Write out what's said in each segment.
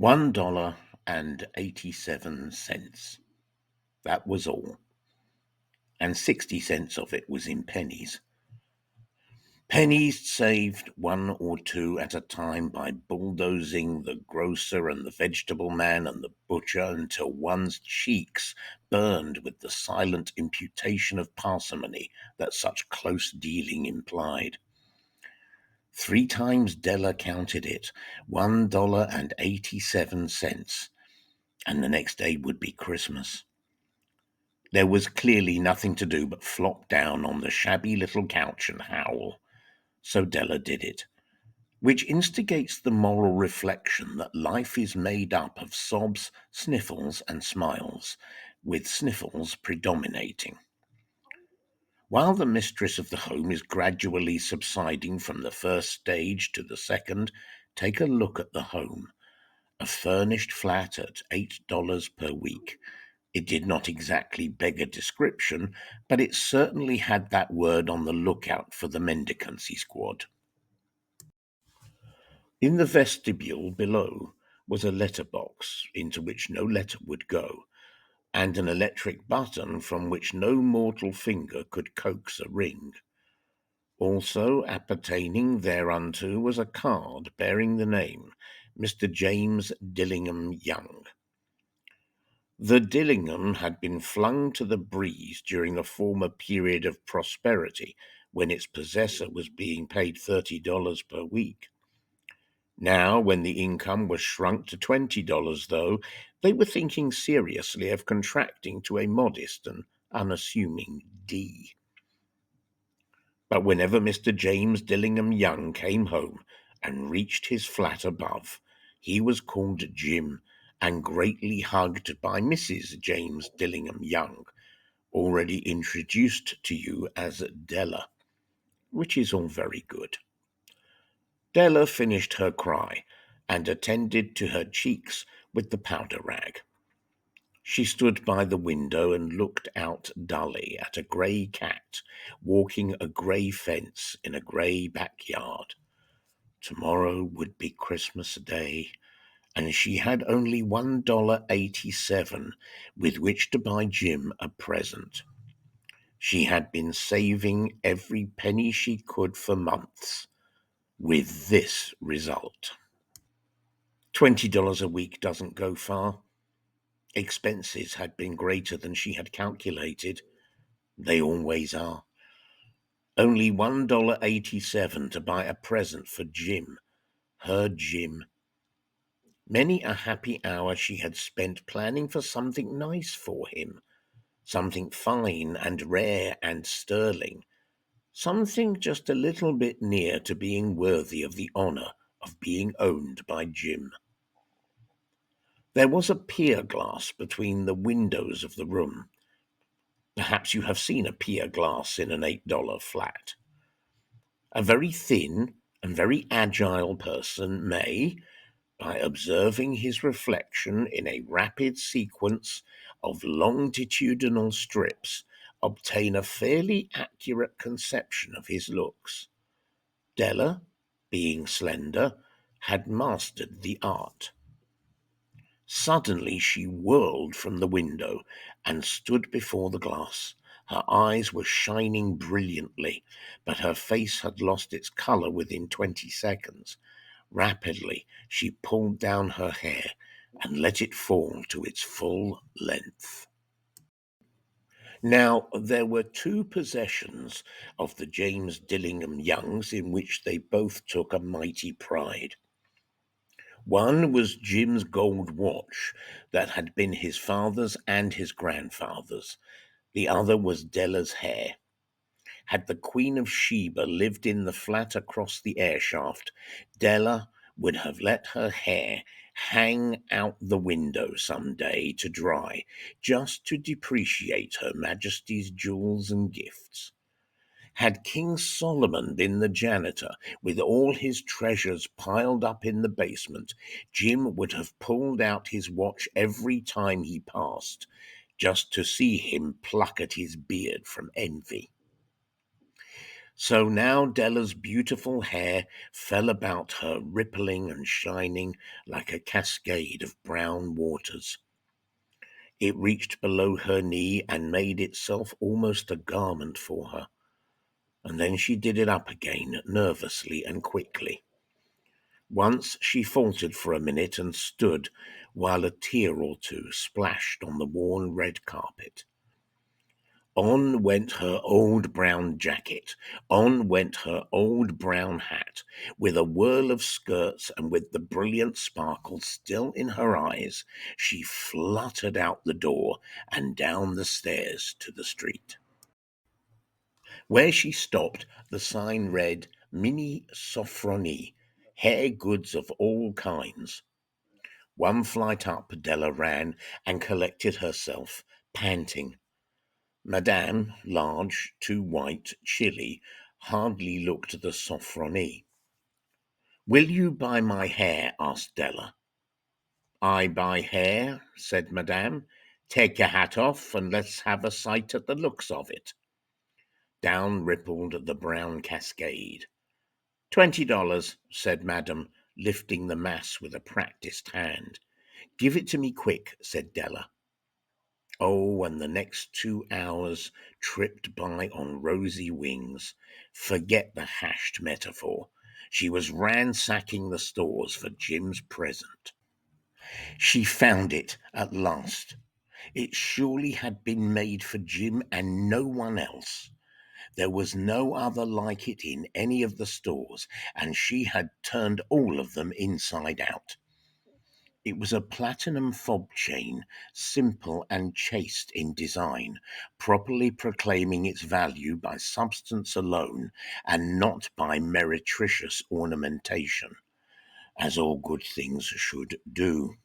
$1.87. That was all, and 60 cents of it was in pennies. Pennies saved one or two at a time by bulldozing the grocer and the vegetable man and the butcher until one's cheeks burned with the silent imputation of parsimony that such close dealing implied. 3 times Della counted it, $1.87, and the next day would be Christmas. There was clearly nothing to do but flop down on the shabby little couch and howl. So Della did it, which instigates the moral reflection that life is made up of sobs, sniffles, and smiles, with sniffles predominating. While the mistress of the home is gradually subsiding from the first stage to the second, take a look at the home. A furnished flat at $8 per week. It did not exactly beg a description, but it certainly had that word on the lookout for the mendicancy squad. In the vestibule below was a letterbox into which no letter would go, and an electric button from which no mortal finger could coax a ring. Also appertaining thereunto was a card bearing the name Mr. James Dillingham Young. The Dillingham had been flung to the breeze during a former period of prosperity when its possessor was being paid $30 per week. Now, when the income was shrunk to $20, though, they were thinking seriously of contracting to a modest and unassuming D. But whenever Mr. James Dillingham Young came home and reached his flat above, he was called Jim and greatly hugged by Mrs. James Dillingham Young, already introduced to you as Della, which is all very good. Della finished her cry and attended to her cheeks with the powder rag. She stood by the window and looked out dully at a grey cat walking a grey fence in a grey backyard. Tomorrow would be Christmas Day, and she had only $1.87 with which to buy Jim a present. She had been saving every penny she could for months, with this result. $20 a week doesn't go far. Expenses had been greater than she had calculated. They always are. Only $1.87 to buy a present for Jim, her Jim. Many a happy hour she had spent planning for something nice for him, something fine and rare and sterling, something just a little bit near to being worthy of the honor of being owned by Jim. There was a pier glass between the windows of the room. Perhaps you have seen a pier glass in an $8 flat. A very thin and very agile person may, by observing his reflection in a rapid sequence of longitudinal strips, obtain a fairly accurate conception of his looks. Della, being slender, had mastered the art. Suddenly she whirled from the window and stood before the glass. Her eyes were shining brilliantly, but her face had lost its color within 20 seconds. Rapidly, she pulled down her hair and let it fall to its full length. Now, there were 2 possessions of the James Dillingham Youngs in which they both took a mighty pride. One was Jim's gold watch that had been his father's and his grandfather's. The other was Della's hair. Had the Queen of Sheba lived in the flat across the air shaft, Della would have let her hair hang out the window some day to dry, just to depreciate Her Majesty's jewels and gifts. Had King Solomon been the janitor, with all his treasures piled up in the basement, Jim would have pulled out his watch every time he passed, just to see him pluck at his beard from envy. So now Della's beautiful hair fell about her, rippling and shining like a cascade of brown waters. It reached below her knee and made itself almost a garment for her. And then she did it up again, nervously and quickly. Once she faltered for a minute and stood while a tear or two splashed on the worn red carpet. On went her old brown jacket, on went her old brown hat, with a whirl of skirts and with the brilliant sparkle still in her eyes, she fluttered out the door and down the stairs to the street. Where she stopped, the sign read, Mini Sophronie, hair goods of all kinds. One flight up, Della ran and collected herself, panting. Madame, large, too white, chilly, hardly looked the Sophronie. Will you buy my hair? Asked Della. I buy hair, said Madame. Take your hat off and let's have a sight at the looks of it. Down rippled the brown cascade. $20, said Madame, lifting the mass with a practised hand. Give it to me quick, said Della. Oh, and the next 2 hours tripped by on rosy wings. Forget the hashed metaphor. She was ransacking the stores for Jim's present. She found it at last. It surely had been made for Jim and no one else. There was no other like it in any of the stores, and she had turned all of them inside out. It was a platinum fob chain, simple and chaste in design, properly proclaiming its value by substance alone and not by meretricious ornamentation, as all good things should do.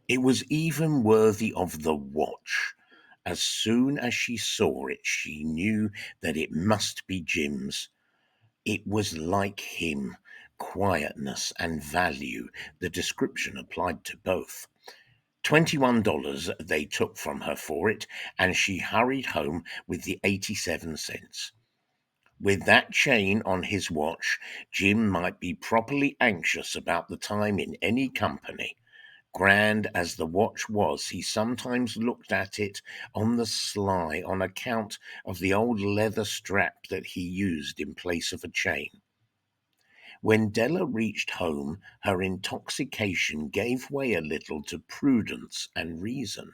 It was even worthy of the watch. As soon as she saw it, she knew that it must be Jim's. It was like him, quietness and value. The description applied to both. $21 they took from her for it, and she hurried home with the 87 cents. With that chain on his watch, Jim might be properly anxious about the time in any company. Grand as the watch was, he sometimes looked at it on the sly on account of the old leather strap that he used in place of a chain. When Della reached home, her intoxication gave way a little to prudence and reason.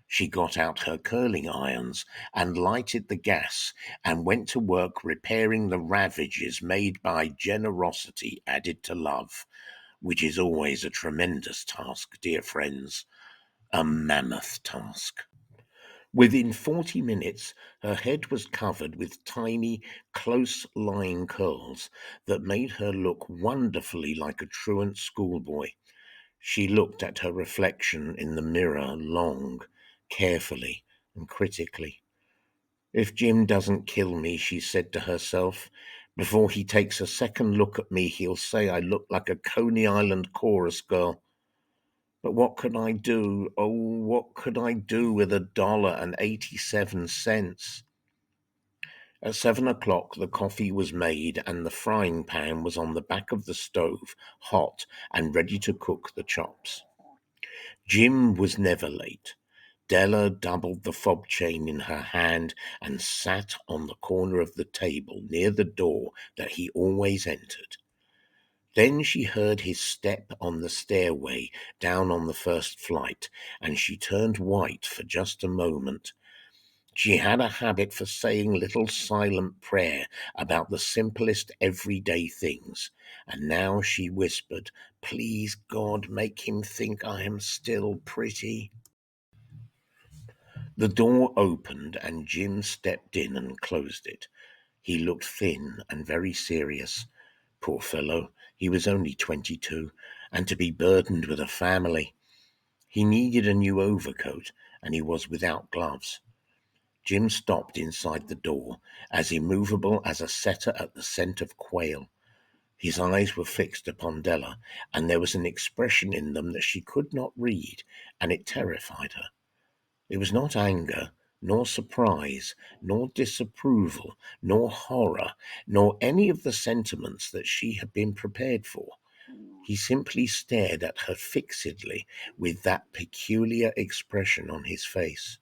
She got out her curling irons and lighted the gas and went to work repairing the ravages made by generosity added to love, which is always a tremendous task, dear friends, a mammoth task. Within 40 minutes, her head was covered with tiny, close-lying curls that made her look wonderfully like a truant schoolboy. She looked at her reflection in the mirror long, carefully, and critically. If Jim doesn't kill me, she said to herself, before he takes a second look at me, he'll say I look like a Coney Island chorus girl. But what could I do? Oh, what could I do with $1.87? At 7 o'clock, the coffee was made and the frying pan was on the back of the stove, hot and ready to cook the chops. Jim was never late. Della doubled the fob chain in her hand and sat on the corner of the table near the door that he always entered. Then she heard his step on the stairway down on the first flight, and she turned white for just a moment. She had a habit for saying little silent prayer about the simplest everyday things, and now she whispered, "Please, God, make him think I am still pretty." The door opened, and Jim stepped in and closed it. He looked thin and very serious. Poor fellow, he was only 22, and to be burdened with a family. He needed a new overcoat, and he was without gloves. Jim stopped inside the door, as immovable as a setter at the scent of quail. His eyes were fixed upon Della, and there was an expression in them that she could not read, and it terrified her. It was not anger, nor surprise, nor disapproval, nor horror, nor any of the sentiments that she had been prepared for. He simply stared at her fixedly with that peculiar expression on his face.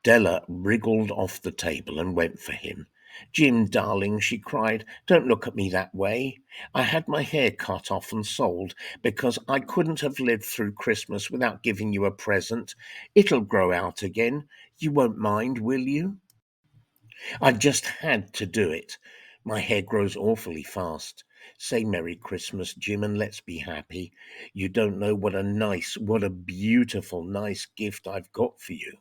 Della wriggled off the table and went for him. "Jim, darling," she cried, "don't look at me that way. I had my hair cut off and sold because I couldn't have lived through Christmas without giving you a present. It'll grow out again. You won't mind, will you? I've just had to do it. My hair grows awfully fast. Say Merry Christmas, Jim, and let's be happy. You don't know what a beautiful, nice gift I've got for you."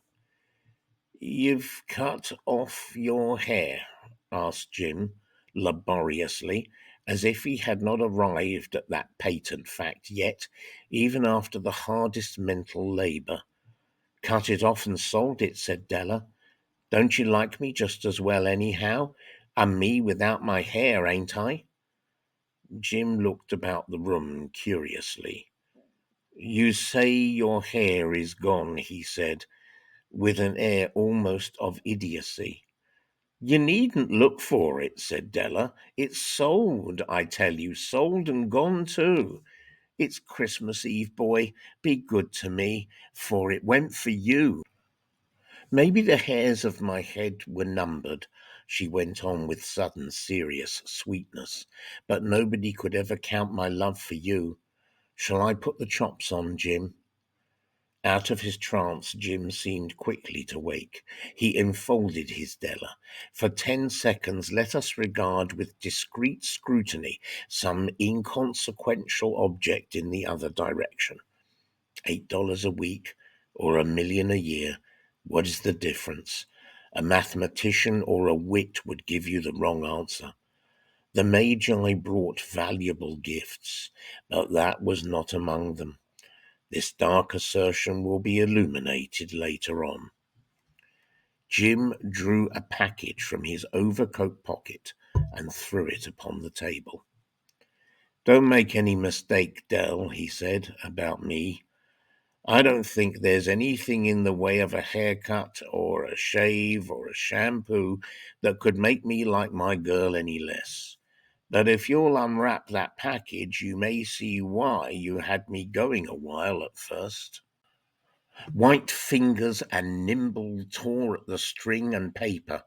"You've cut off your hair?" asked Jim, laboriously, as if he had not arrived at that patent fact yet, even after the hardest mental labour. "Cut it off and sold it," said Della. "Don't you like me just as well anyhow? I'm me without my hair, ain't I?" Jim looked about the room curiously. "You say your hair is gone," he said, with an air almost of idiocy. "You needn't look for it," said Della. "It's sold, I tell you, sold and gone too. It's Christmas Eve, boy. Be good to me, for it went for you." "Maybe the hairs of my head were numbered," she went on with sudden serious sweetness, "but nobody could ever count my love for you. Shall I put the chops on, Jim?" Out of his trance, Jim seemed quickly to wake. He enfolded his Della. "For 10 seconds, let us regard with discreet scrutiny some inconsequential object in the other direction. $8 a week or $1 million a year, what is the difference? A mathematician or a wit would give you the wrong answer. The Magi brought valuable gifts, but that was not among them. This dark assertion will be illuminated later on." Jim drew a package from his overcoat pocket and threw it upon the table. "Don't make any mistake, Dell," he said, "about me. I don't think there's anything in the way of a haircut or a shave or a shampoo that could make me like my girl any less. But if you'll unwrap that package, you may see why you had me going a while at first." White fingers and nimble tore at the string and paper,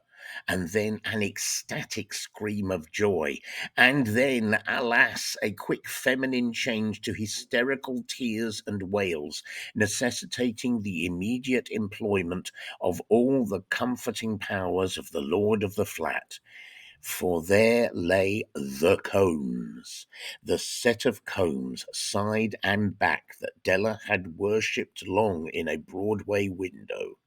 and then an ecstatic scream of joy, and then, alas, a quick feminine change to hysterical tears and wails, necessitating the immediate employment of all the comforting powers of the lord of the flat. For there lay the combs, the set of combs, side and back, that Della had worshipped long in a Broadway window.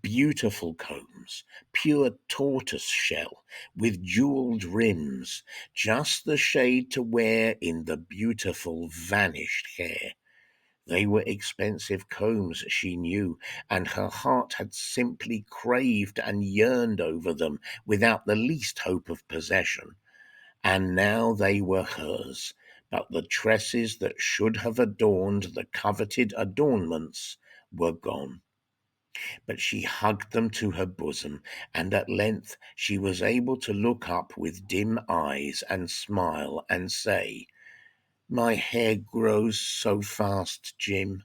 Beautiful combs, pure tortoise shell, with jeweled rims, just the shade to wear in the beautiful vanished hair. They were expensive combs, she knew, and her heart had simply craved and yearned over them without the least hope of possession. And now they were hers, but the tresses that should have adorned the coveted adornments were gone. But she hugged them to her bosom, and at length she was able to look up with dim eyes and smile and say, "My hair grows so fast, Jim."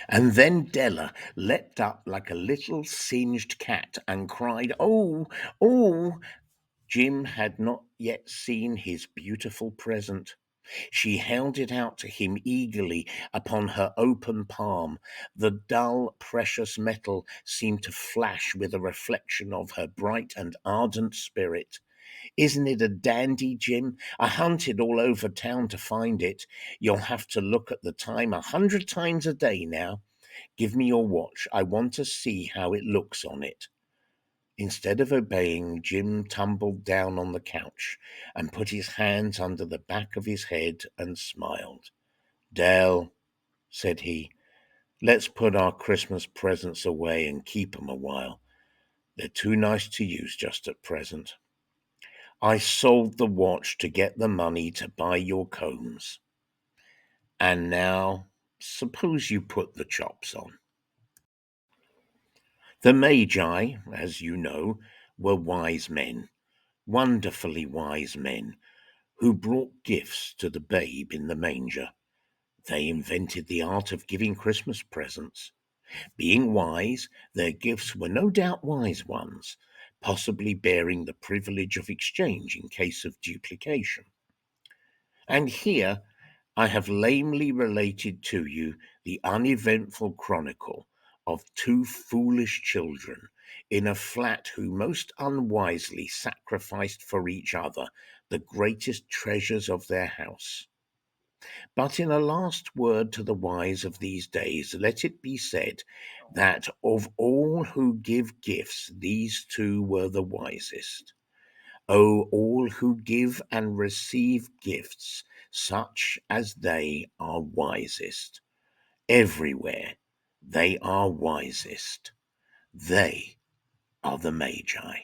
And then Della leapt up like a little singed cat and cried, "Oh, oh!" Jim had not yet seen his beautiful present. She held it out to him eagerly upon her open palm. The dull, precious metal seemed to flash with a reflection of her bright and ardent spirit. "Isn't it a dandy, Jim? I hunted all over town to find it. You'll have to look at the time 100 times a day now. Give me your watch. I want to see how it looks on it." Instead of obeying, Jim tumbled down on the couch and put his hands under the back of his head and smiled. "Dell," said he, "let's put our Christmas presents away and keep 'em a while. They're too nice to use just at present. I sold the watch to get the money to buy your combs. And now, suppose you put the chops on." The Magi, as you know, were wise men, wonderfully wise men, who brought gifts to the babe in the manger. They invented the art of giving Christmas presents. Being wise, their gifts were no doubt wise ones, possibly bearing the privilege of exchange in case of duplication. And here I have lamely related to you the uneventful chronicle of two foolish children in a flat who most unwisely sacrificed for each other the greatest treasures of their house. But in a last word to the wise of these days, let it be said that of all who give gifts, these two were the wisest. O all who give and receive gifts, such as they are wisest. Everywhere they are wisest. They are the Magi.